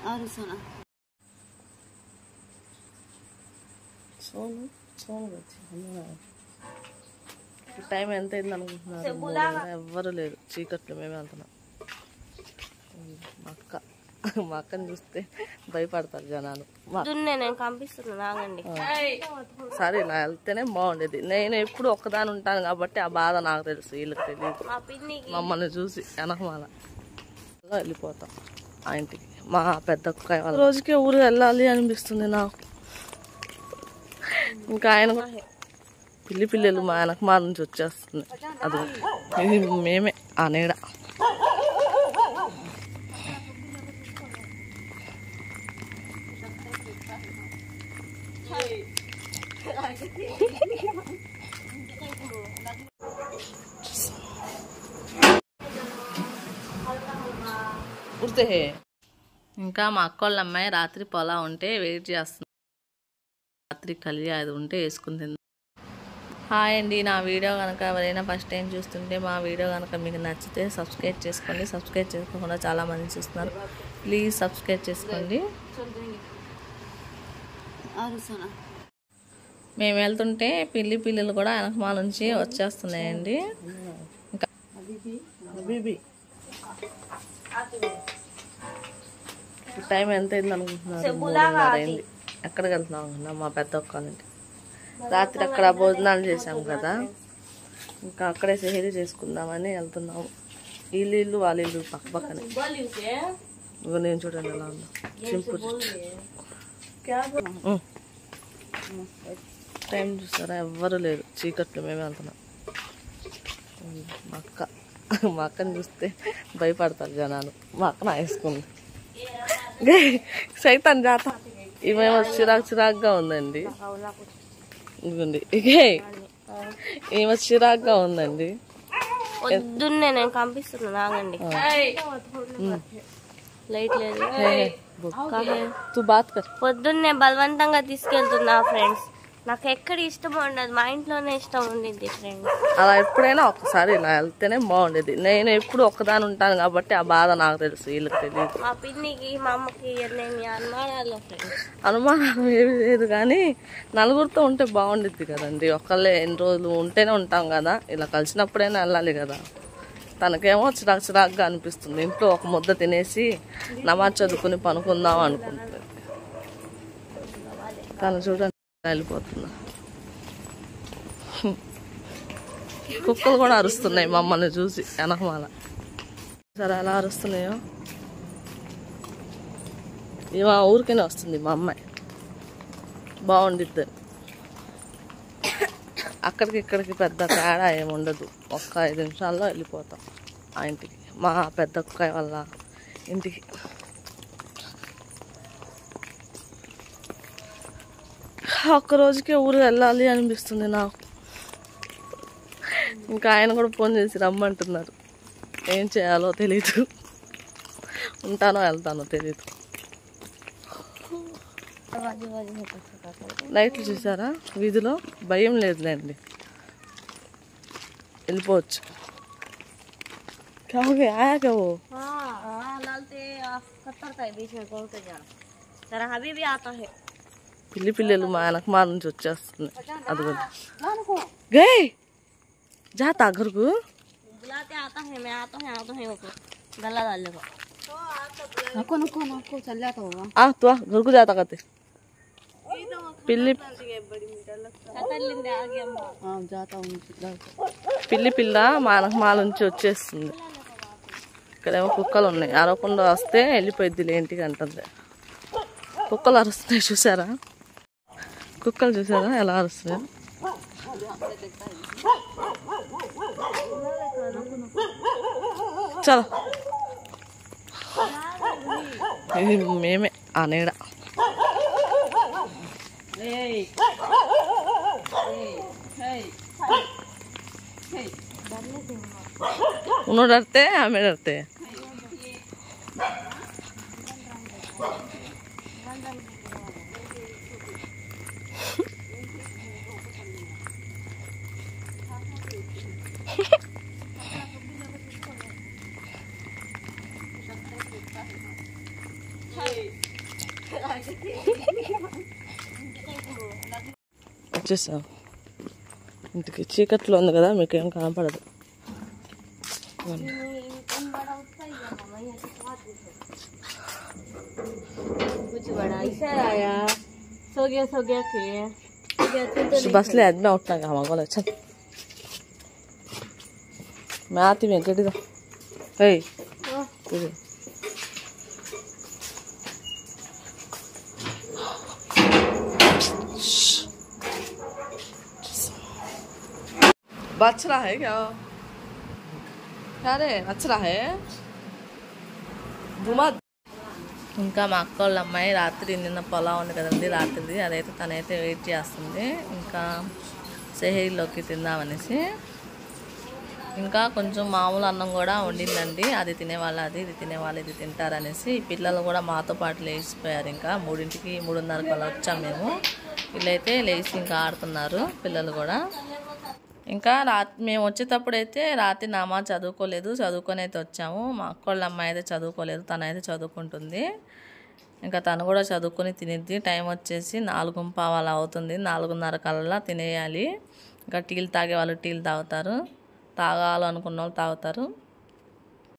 और सोना सोनू सोनू టైం ఎంత అయింది అనుకుంటున్నారు? ఎవ్వరు లేరు, చీకట్లు మేమే వెళ్తున్నాం. మా అక్కని చూస్తే భయపడతారు జనాలు. సరే ఇలా వెళ్తేనే బాగుండేది. నేను ఎప్పుడు ఒక్కదాని ఉంటాను కాబట్టి ఆ బాధ నాకు తెలుసు, వీళ్ళకి తెలియదు. మమ్మల్ని చూసి వెనకమాల వెళ్ళిపోతాం ఆ ఇంటికి. మా పెద్ద అక్కయ్య వాళ్ళ రోజుకే ఊరు వెళ్ళాలి అనిపిస్తుంది నాకు. ఇంకా ఆయన పిల్లలు మా వెనకమాల నుంచి వచ్చేస్తుంది. అది మేమే ఆ నీడ. ఇంకా మా అక్క వాళ్ళ అమ్మాయి రాత్రి పొలా ఉంటే వెయిట్ చేస్తుంది. రాత్రి కలిగి అది ఉంటే వేసుకుని తింది. హాయ్ అండి, నా వీడియో కనుక ఎవరైనా ఫస్ట్ టైం చూస్తుంటే మా వీడియో కనుక మీకు నచ్చితే సబ్స్క్రైబ్ చేసుకోండి. సబ్స్క్రైబ్ చేసుకోకుండా చాలామంది చూస్తున్నారు, ప్లీజ్ సబ్స్క్రైబ్ చేసుకోండి. మేము వెళ్తుంటే పిల్లలు కూడా వెనకమాల నుంచి వచ్చేస్తున్నాయండి. ఇంకా టైం ఎంత అయింది అనుకుంటున్నారు? 3:30 అయింది. ఎక్కడికి వెళ్తున్నాం అనుకున్నాం? మా పెద్ద ఒక్కళ్ళంటి. రాత్రి అక్కడ భోజనాలు చేసాము కదా, ఇంకా అక్కడే సెహరీ చేసుకుందామని వెళ్తున్నాము. వీళ్ళు వాళ్ళ ఇల్లు పక్క పక్కనే. నేను చూడండి ఎలా ఉందో, సింపుల్. టైం చూస్తారా? ఎవ్వరు లేరు, చీకట్లు మేమే వెళ్తున్నాం. మా అక్కని చూస్తే భయపడతారు జనాలు. మా అక్కన వేసుకుంది సైతాన్ జాత. ఇవేమో చిరాకుగా ఉందండి. ఇదిగోండి, ఏమో చిరాకుగా ఉందండి. పొద్దున్నే నేను కంపిస్తున్నా, నాగండి లైట్ లేదు. పొద్దున్నే బలవంతంగా తీసుకెళ్తున్నా ఫ్రెండ్స్. నాకు ఎక్కడ ఇష్టం ఉండదు, మా ఇంట్లోనే ఇష్టం ఉండిద్ది ఫ్రెండ్స్. అలా ఎప్పుడైనా ఒక్కసారి ఇలా వెళ్తేనే బాగుండేది. నేను ఎప్పుడు ఒక్కదాని ఉంటాను కాబట్టి ఆ బాధ నాకు తెలుసు, వీళ్ళకి తెలియదు. మా పిన్నికి మా అమ్మకి అనుమానాలు ఫ్రెండ్స్. అనుమానాలు ఏమి లేదు కానీ నలుగురితో ఉంటే బాగుండిద్ది కదండి. ఒక్కళ్ళే ఎన్ని రోజులు ఉంటేనే ఉంటాం కదా, ఇలా కలిసినప్పుడైనా వెళ్ళాలి కదా. తనకేమో చిరాకుగా అనిపిస్తుంది. ఇంట్లో ఒక ముద్ద తినేసి నమాజ్ చదువుకుని పనుకుందాం అనుకుంటుంది. తను చూడండి వెళ్ళిపోతున్నా. కుక్కలు కూడా అరుస్తున్నాయి మమ్మల్ని చూసి వెనకమాల. సరే ఎలా అరుస్తున్నాయో. ఇవా ఊరికైనా వస్తుంది మా అమ్మాయి, బాగుండిద్ది. అక్కడికి ఇక్కడికి పెద్ద తేడా ఏమి ఉండదు. ఒక్క 5 నిమిషాల్లో వెళ్ళిపోతాం ఆ ఇంటికి, మా పెద్ద అక్కయ్య వాళ్ళ ఇంటికి. ఒక్కరోజుకే ఊరు వెళ్ళాలి అనిపిస్తుంది నాకు. ఇంకా ఆయన కూడా ఫోన్ చేసి రమ్మంటున్నారు. ఏం చేయాలో తెలీదు, ఉంటానో వెళ్తానో తెలీదు. లైట్లు చూసారా? వీధిలో భయం లేదులేండి, వెళ్ళిపోవచ్చు. పిల్లలు మా వెనకమాల నుంచి వచ్చేస్తుంది. అది కూడా గే జాతా घरको बुलाते आता है, मैं आता है वो गला डालने को। नको चल जाता होगा। तो घर को जाता कहते पिल्ली పిల్ల మా వెనకమాల నుంచి వచ్చేస్తుంది. ఇక్కడేమో కుక్కలు ఉన్నాయి, అరవకుండా వస్తే వెళ్ళిపోయిద్ది ఇంటికి అంటుంది. కుక్కలు అరుస్తున్నాయి చూసారా? కుక్కలు చూసారా ఎలా అరుస్తున్నాయి? చలో, ఇది మేమే ఆ నీడ. उन्होंने डरते हैं, हमें डरते हैं। వచ్చేసాం ఇంటికి. చీకట్లో ఉంది కదా, మీకేం కనపడదు. बस ले मैं उठना कहाँ बोला चल मैं आती मैं गड्डी दो बच रहा है क्या? अरे बच रहा है घुमा. ఇంకా మా అక్క వాళ్ళ అమ్మాయి రాత్రి నిన్న పొలా ఉంది కదండి రాత్రిది, అదైతే తనైతే వెయిట్ చేస్తుంది ఇంకా సెహరీలోకి తిందామనేసి. ఇంకా కొంచెం మామూలు అన్నం కూడా వండిందండి, అది తినేవాళ్ళు అది, ఇది తినేవాళ్ళు ఇది తింటారనేసి. పిల్లలు కూడా మాతో పాటు లేచిపోయారు. ఇంకా 3ంటికి 3:30కి అలా వచ్చాము మేము. వీళ్ళైతే లేచి ఇంకా ఆడుతున్నారు పిల్లలు కూడా. ఇంకా మేము వచ్చేటప్పుడు అయితే రాత్రి నామా చదువుకోలేదు, చదువుకొని అయితే వచ్చాము. మా అక్క వాళ్ళ అమ్మాయి అయితే చదువుకోలేదు, తనైతే చదువుకుంటుంది. ఇంకా తను కూడా చదువుకొని తినిద్ది. టైం వచ్చేసి 4:15 అలా అవుతుంది. 4:30 కల్లా తినేయాలి. ఇంకా టీలు తాగే వాళ్ళు టీలు తాగుతారు, తాగాలనుకున్న వాళ్ళు తాగుతారు.